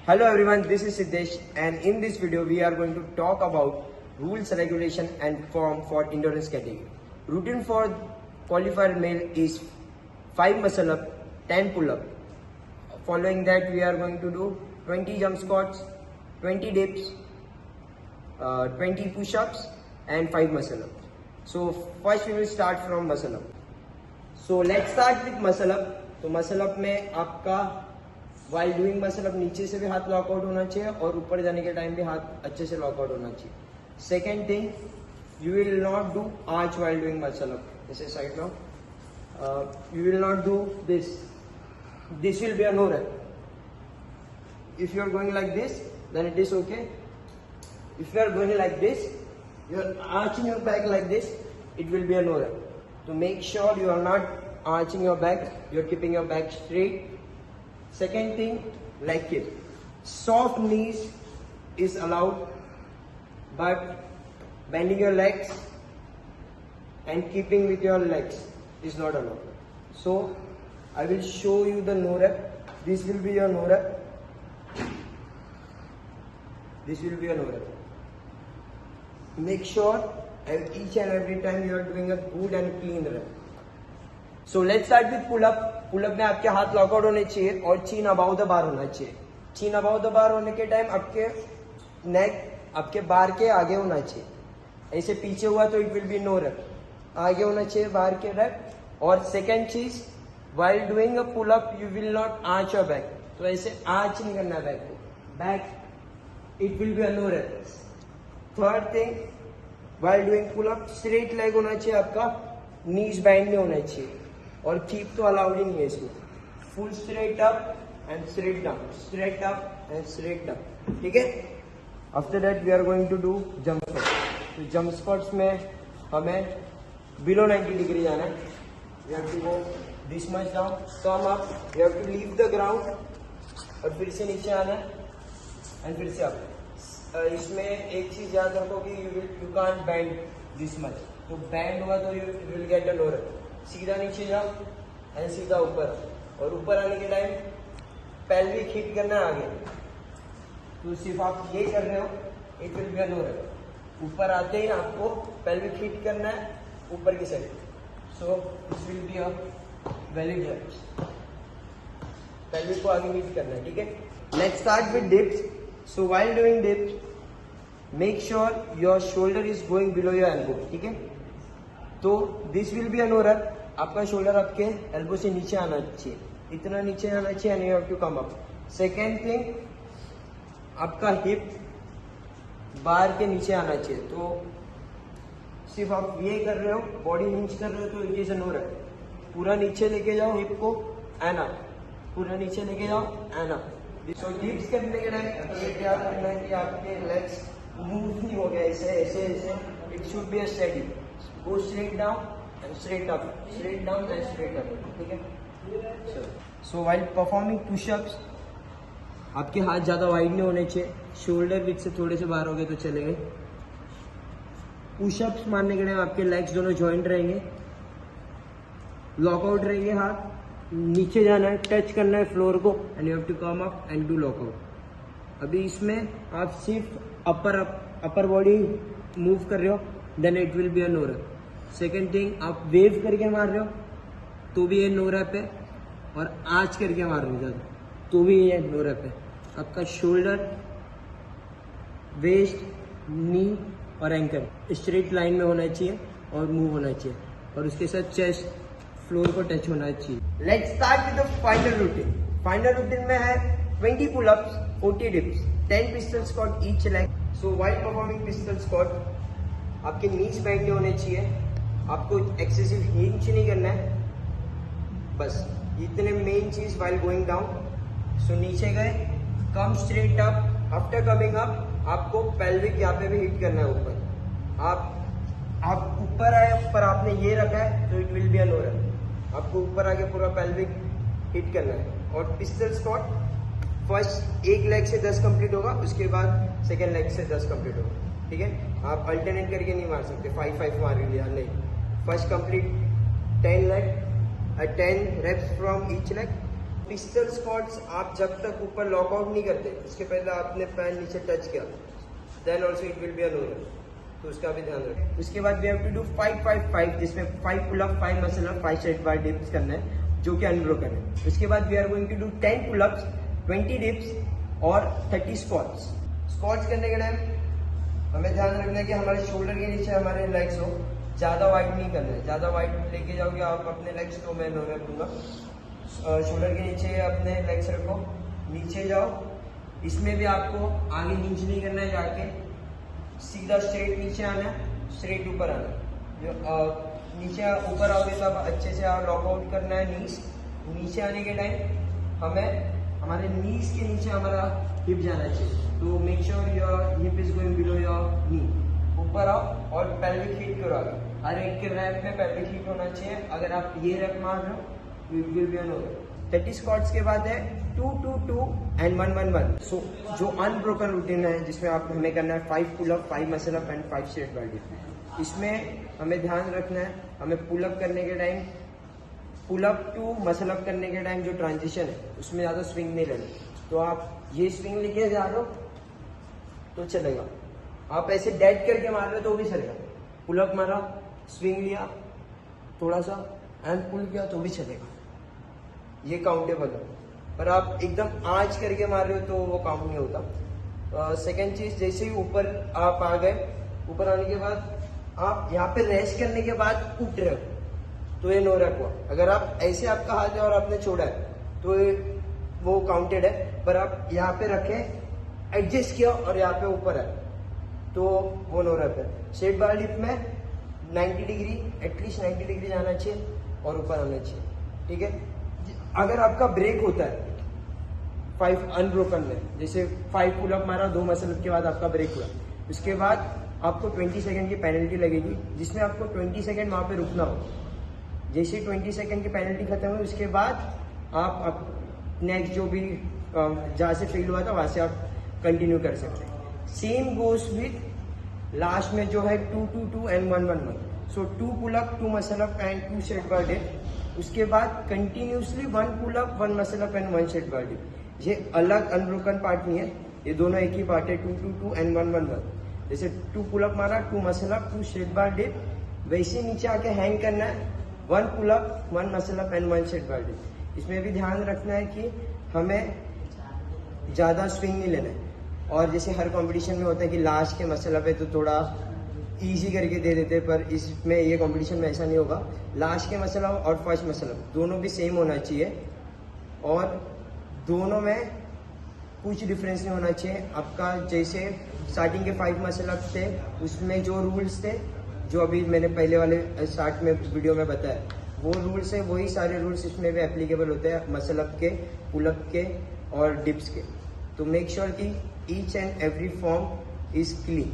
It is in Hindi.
Hello everyone, this is Siddesh and in this video we are going to talk about rules, regulation and form for endurance category. Routine for qualifier male is 5 muscle up, 10 pull up. Following that we are going to do 20 jump squats, 20 dips, 20 push-ups and 5 muscle ups. So first we will start from muscle up. So let's start with muscle up. तो muscle up में आपका while doing muscle up नीचे से भी हाथ लॉकआउट होना चाहिए और ऊपर जाने के टाइम भी हाथ अच्छे से लॉकआउट होना चाहिए. Second thing, you will not do arch while doing muscle up. जैसे side now you will not do this. This will be a no rep. If you are going like this, then it is okay. If you are going like this, you are arching your back like this, it will be a no rep. So make sure you are not arching your back, you are keeping your back straight. Second thing, leg kick. Soft knees is allowed, but bending your legs and keeping with your legs is not allowed. So I will show you the no rep. This will be your no rep. This will be a no rep. Make sure each and every time you are doing a good and clean rep. So let's start with pull up. Pull up में आपके हाथ लॉकआउट होने चाहिए और चीन अबाउ द बार होना चाहिए. चीन अबाउ द बार होने के टाइम आपके नेक आपके बार के आगे होना चाहिए. ऐसे पीछे हुआ तो it will be no rep. आगे होना चाहिए बार के रेप. और सेकेंड चीज, while doing a pull up you will not arch your back. तो ऐसे आर्च नहीं करना बैक को. Back it will be a no rep. Third thing, while doing pull up straight leg होना चाहिए आपका. नीज बैंड नहीं होना चाहिए और कीप तो अलाउड ही नहीं है इसमें. Full straight up and straight down, straight up and straight down. ठीक है. After that we are going to do jump squat. तो जंप स्क्वाट्स में हमें बिलो 90 डिग्री जाना है. We have to go this much down, come up, we have to leave the ground और फिर से नीचे आना है एंड फिर से अप. इसमें एक चीज याद रखो कि you can't bend this much. तो बैंड हुआ तो you will get a no rep. सीधा नीचे जाओ एंड सीधा ऊपर. और ऊपर आने के टाइम पेल्विक हिट करना है आगे. तो सिर्फ आप ये कर रहे हो, it will be a no rep. ऊपर आते ही आपको पेल्विक हिट करना है ऊपर की side. So this will be a valid rep. Pelvic को आगे हिट करना है. ठीक है. Let's start with dips. So while doing dips make sure your shoulder is going below your elbow. ठीक है. तो this will be a no rep. आपका शोल्डर आपके एल्बो से नीचे आना चाहिए. इतना नीचे आना चाहिए and you have to come up. Second thing, आपका हिप बार के नीचे आना चाहिए. तो सिर्फ आप ये कर रहे हो, बॉडी हिंज कर रहे हो तो it is a no rep. पूरा नीचे लेके जाओ हिप को एंड अप. पूरा नीचे लेके जाओ एंड अप. सो डिप्स करने के टाइम ये याद रखना है कि आपके लेग्स मूव नहीं हो गया ऐसे ऐसे ऐसे. It should be a steady. Go straight down and straight up, straight down and straight up. ठीक है. सो व्हाइल परफॉर्मिंग पुशअप्स आपके हाथ ज्यादा वाइड नहीं होने चाहिए. शोल्डर विथ से थोड़े से बाहर हो गए तो चलेंगे. पुशअप्स मारने के टाइम आपके लेग्स दोनों जॉइंट रहेंगे, लॉकआउट रहेंगे. हाथ नीचे जाना है, टच करना है फ्लोर को and you have to come up and do lockout. अभी इसमें आप सिर्फ अपर बॉडी मूव कर रहे हो, then it will be a no rep. Second thing, आप वेव करके मार रहे हो तो भी ये नो रेप है. और आर्च करके मार रहे हो ज़्यादा तो भी ये नो रेप है. आपका शोल्डर, वेस्ट, नी और एंकल स्ट्रेट लाइन में होना चाहिए और मूव होना चाहिए. और उसके साथ चेस्ट फ्लोर को टच होना चाहिए. Let's start with the final routine. Final routine में है 20 pull ups, 40 dips, 10 pistol squat each leg. So while performing pistol squat आपके नीज बेंड नहीं होने चाहिए. आपको एक्सेसिव हिंज नहीं करना है. बस इतने मेन चीज व्हाइल गोइंग डाउन. सो नीचे गए, come straight up. After coming up आपको पेल्विक यहाँ पे भी हिट करना है ऊपर. आप ऊपर आए पर आपने ये रखा है तो it will be a no rep. आपको ऊपर आके पूरा पेल्विक हिट करना है. और पिस्टल स्क्वाट फर्स्ट एक लेग से 10 कंप्लीट होगा, उसके बाद सेकेंड लेग से 10 कंप्लीट होगा. ठीक है. आप अल्टरनेट करके नहीं मार सकते. 5-5 मार लिया नहीं. First complete 10 leg 10 reps from each leg pistol squats आप जब तक ऊपर लॉकआउट नहीं करते, इसके पहले आपने पैर नीचे टच किया, then also it will be a no run, तो उसका भी ध्यान रखें। उसके बाद वी हैव टू डू 5-5-5, जिसमें 5 pull up, 5 muscle up, 5 straight bar dips करना है, जो कि अनब्रोकन है। उसके बाद we are going to do 10 pull ups, 20 dips और 30 स्क्वाट्स। स्क्वाट्स करने के टाइम हमें ध्यान रखना है कि हमारे शोल्डर के नीचे हमारे लेग्स हो, ज्यादा वाइड नहीं करना है। ज्यादा वाइड लेके जाओगे आप अपने लेग्स, तो मैं नो रन दूंगा। शोल्डर के नीचे अपने लेग्स रखो, नीचे जाओ। इसमें भी आपको आगे नीचे नहीं करना है, जाके सीधा स्ट्रेट नीचे आना है, स्ट्रेट ऊपर आना है। नीचे ऊपर आओगे तब अच्छे से लॉकआउट करना है नीज। नीचे आने के टाइम हमें हमारे नीज के नीचे हमारा हिप जाना चाहिए, तो make sure your hip is going below your knee. ऊपर आओ और पेल्विक हीट करो आगे। हर एक के रैप में पेल्विक हीट होना चाहिए। अगर आप ये रैप मार रहे हो, it will be an over. 30 squats के बाद है 2-2-2 एंड 1-1-1। सो जो अनब्रोकन रूटीन है, जिसमें आप हमें करना है 5 pull up, 5 muscle up and 5 straight bar dip. इसमें हमें ध्यान रखना है, हमें पुल अप करने के time, pull up to muscle up करने के टाइम जो ट्रांजिशन है, उसमें ज़्यादा स्विंग नहीं लेना। तो आप ये स्विंग लेके जा रहे हो तो चलेगा, आप ऐसे डेड करके मार रहे हो तो भी चलेगा। पुल अप मारा, स्विंग लिया थोड़ा सा एंड पुल किया तो भी चलेगा, ये काउंटेबल है। पर आप एकदम आज करके मार रहे हो तो वो काउंट नहीं होता। सेकेंड चीज, जैसे ही ऊपर आप आ गए, ऊपर आने के बाद आप यहाँ पे रेस्ट करने के बाद उठ रहे हो तो ये नो रैप हुआ। अगर आप ऐसे, आपका हाथ है और आपने छोड़ा है तो वो काउंटेड है। पर आप यहाँ पे रखे, एडजस्ट किया और यहाँ पे ऊपर है तो वो नो रैप है। स्ट्रेट बार डिप में 90 डिग्री, एटलीस्ट 90 डिग्री जाना चाहिए और ऊपर आना चाहिए, ठीक है। अगर आपका ब्रेक होता है 5 अनब्रोकन में, जैसे 5 पुल अप मारा, 2 मसल अप के बाद आपका ब्रेक हुआ, उसके बाद आपको 20 सेकंड की पेनल्टी लगेगी, जिसमें आपको 20 सेकंड वहां पे रुकना हो। जैसे 20 सेकंड की पेनल्टी खत्म हुई, उसके बाद आप नेक्स्ट जो भी जहाँ से फेल हुआ था वहां से आप कंटिन्यू कर सकते हैं। सेम गोस विथ लास्ट में जो है 2-2-2 and 1-1-1। So 2 pull up, 2 muscle up and 2 straight bar dip. उसके बाद continuously 1 pull up, 1 muscle up and 1 straight bar dip. ये अलग अनब्रोकन पार्ट नहीं है, ये दोनों एक ही पार्ट है, 2-2-2 एंड 1-1-1। जैसे 2 पुल अप मारा, 2 muscle up, 2 straight bar dip, वैसे नीचे आके हैंग करना है, 1 pull up, 1 muscle up and 1 straight bar dip. इसमें भी ध्यान रखना है कि हमें ज़्यादा स्विंग नहीं लेना है। और जैसे हर कंपटीशन में होता है कि लास्ट के मसल अप है तो थोड़ा इजी करके दे देते हैं, पर इसमें ये कंपटीशन में ऐसा नहीं होगा। लास्ट के मसल अप और फर्स्ट मसल अप दोनों भी सेम होना चाहिए और दोनों में कुछ डिफरेंस नहीं होना चाहिए। आपका जैसे स्टार्टिंग के 5 मसल अप थे, उसमें जो रूल्स थे, जो अभी मैंने पहले वाले स्टार्ट में वीडियो में बताया, वो रूल्स है, वही सारे रूल्स इसमें भी एप्लीकेबल होते हैं, मसल अप के, पुल अप के और डिप्स के। तो मेक श्योर कि each and every form is clean.